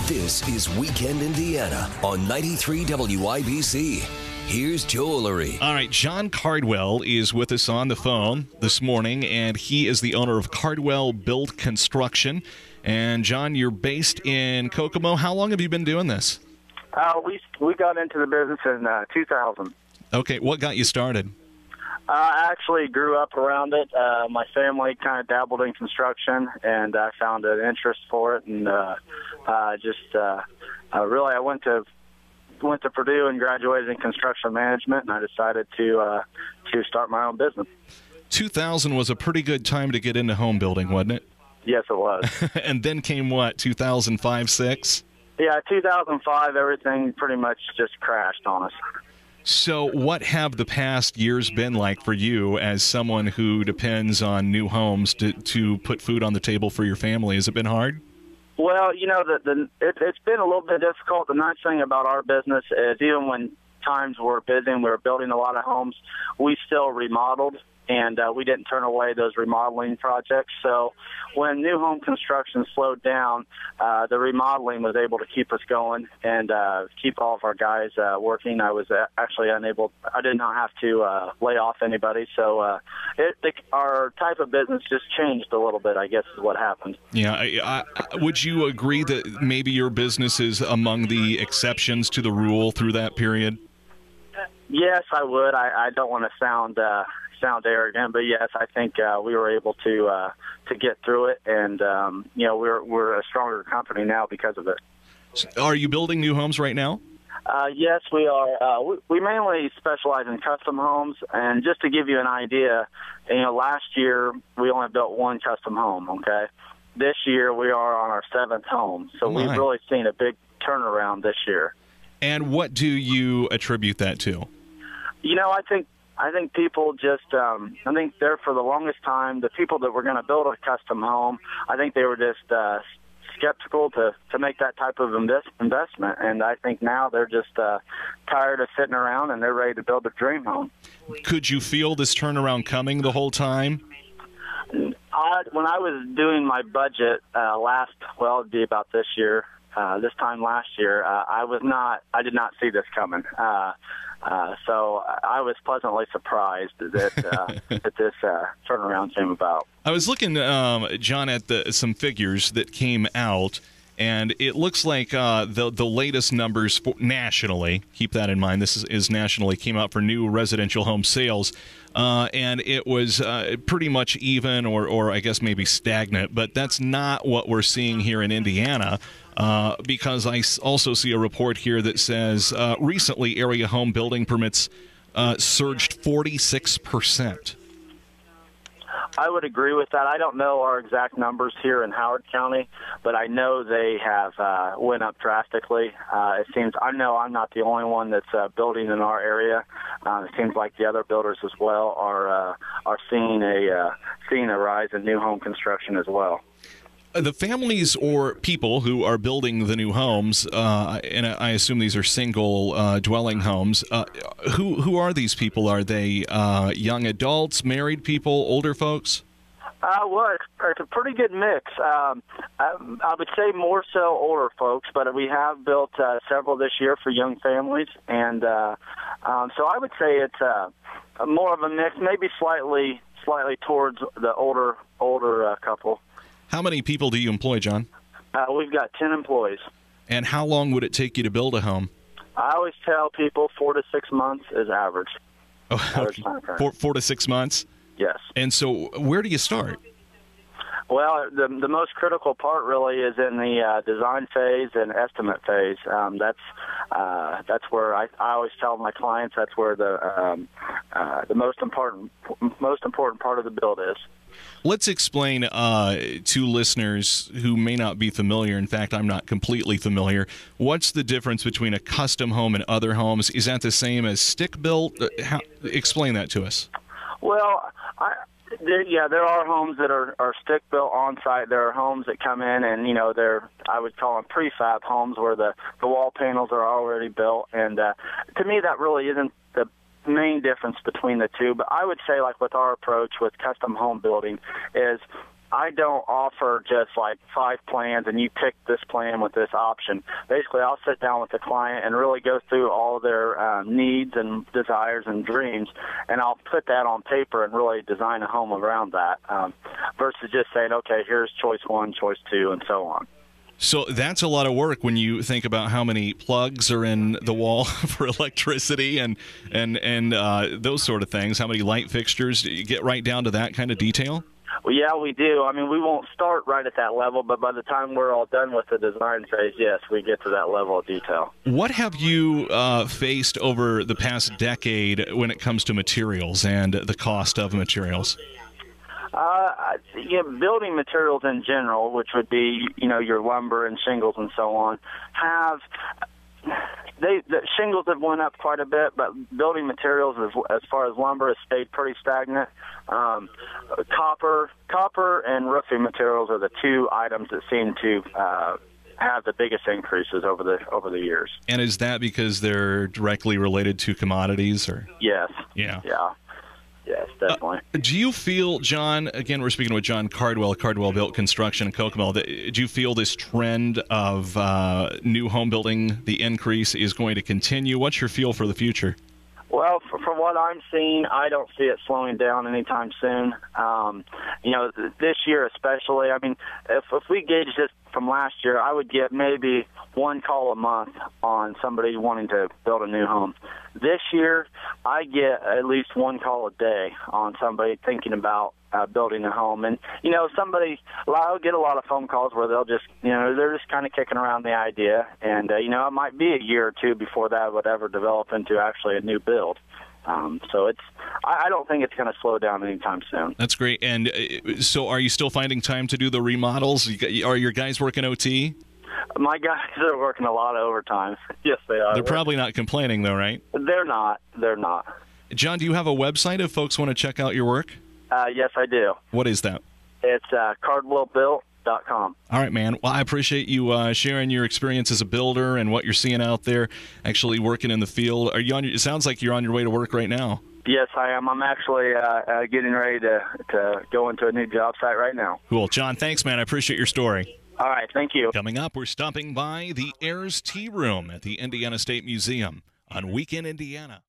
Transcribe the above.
This is Weekend Indiana on 93 WIBC. Here's Joel Lurie. All right, John Cardwell is with us on the phone this morning, and he is the owner of Cardwell Built Construction. And, John, you're based in Kokomo. How long have you been doing this? We got into the business in 2000. Okay, what got you started? I actually grew up around it. My family kind of dabbled in construction, and I found an interest for it. And really, I went to Purdue and graduated in construction management, and I decided to start my own business. 2000 was a pretty good time to get into home building, wasn't it? Yes, it was. And then came what, 2005, 6? Yeah, 2005, everything pretty much just crashed on us. So what have the past years been like for you as someone who depends on new homes to put food on the table for your family? Has it been hard? Well, you know, it's been a little bit difficult. The nice thing about our business is even when times were busy and we were building a lot of homes, we still remodeled, and we didn't turn away those remodeling projects. So when new home construction slowed down, the remodeling was able to keep us going and keep all of our guys working. I was actually I did not have to lay off anybody. So our type of business just changed a little bit, I guess is what happened. Yeah. Would you agree that maybe your business is among the exceptions to the rule through that period? Yes, I would. I don't want to sound arrogant, but yes, I think we were able to get through it, and we're a stronger company now because of it. Are you building new homes right now? Yes, we are. We mainly specialize in custom homes, and just to give you an idea, last year we only built one custom home. Okay, this year we are on our 7th home, so we've really seen a big turnaround this year. And what do you attribute that to? I think people just, I think there for the longest time, the people that were going to build a custom home, I think they were just skeptical to make that type of investment. And I think now they're just tired of sitting around and they're ready to build a dream home. Could you feel this turnaround coming the whole time? When I was doing my budget it'd be about this time last year, I did not see this coming. So I was pleasantly surprised that this turnaround came about. I was looking, John, at some figures that came out, and it looks like the latest numbers nationally, keep that in mind, this is nationally, came out for new residential home sales, and it was pretty much even or I guess maybe stagnant, but that's not what we're seeing here in Indiana. Because I also see a report here that says recently area home building permits surged 46%. I would agree with that. I don't know our exact numbers here in Howard County, but I know they have went up drastically. It seems I'm not the only one that's building in our area. It seems like the other builders as well are seeing a rise in new home construction as well. The families or people who are building the new homes, and I assume these are single dwelling homes, who are these people? Are they young adults, married people, older folks? Well, it's a pretty good mix. I would say more so older folks, but we have built several this year for young families, and so I would say it's more of a mix, maybe slightly towards the older couple. How many people do you employ, John? We've got 10 employees. And how long would it take you to build a home? I always tell people 4 to 6 months is average. Oh, okay. 4 to 6 months? Yes. And so where do you start? Well, the most critical part really is in the design phase and estimate phase. That's where I always tell my clients that's where the most important part of the build is. Let's explain to listeners who may not be familiar. In fact, I'm not completely familiar. What's the difference between a custom home and other homes? Is that the same as stick-built? Explain that to us. Well, there are homes that are stick-built on-site. There are homes that come in and, I would call them prefab homes where the wall panels are already built. And to me, that really isn't the main difference between the two. But I would say, like with our approach with custom home building, is I don't offer just like 5 plans and you pick this plan with this option. Basically, I'll sit down with the client and really go through all their needs and desires and dreams, and I'll put that on paper and really design a home around that versus just saying, okay, here's choice 1, choice 2, and so on. So that's a lot of work when you think about how many plugs are in the wall for electricity and those sort of things, how many light fixtures. You get right down to that kind of detail? Well, yeah, we do. I mean, we won't start right at that level, but by the time we're all done with the design phase, yes, we get to that level of detail. What have you faced over the past decade when it comes to materials and the cost of materials? Building materials in general, which would be, your lumber and shingles and so on, the shingles have went up quite a bit, but building materials, as far as lumber, has stayed pretty stagnant. Copper and roofing materials are the 2 items that seem to have the biggest increases over the years. And is that because they're directly related to commodities, or? Yes. Yeah. Yeah. Yes, definitely. Do you feel, John, again, we're speaking with John Cardwell Built Construction in Kokomo, do you feel this trend of new home building, the increase, is going to continue? What's your feel for the future? Well, from what I'm seeing, I don't see it slowing down anytime soon. This year especially, I mean, if we gauge this from last year, I would get maybe 1 call a month on somebody wanting to build a new home. This year, I get at least 1 call a day on somebody thinking about building a home. And, I'll get a lot of phone calls where they'll just, they're just kind of kicking around the idea. And, it might be a year or 2 before that would ever develop into actually a new build. So I don't think it's going to slow down anytime soon. That's great. And so are you still finding time to do the remodels? Are your guys working OT? My guys are working a lot of overtime. Yes, they are. They're probably not complaining, though, right? They're not. John, do you have a website if folks want to check out your work? Yes, I do. What is that? It's cardwellbuilt.com. All right, man. Well, I appreciate you sharing your experience as a builder and what you're seeing out there, actually working in the field. It sounds like you're on your way to work right now. Yes, I am. I'm actually getting ready to go into a new job site right now. Cool. John, thanks, man. I appreciate your story. All right, thank you. Coming up, we're stopping by the Ayers Tea Room at the Indiana State Museum on Weekend Indiana.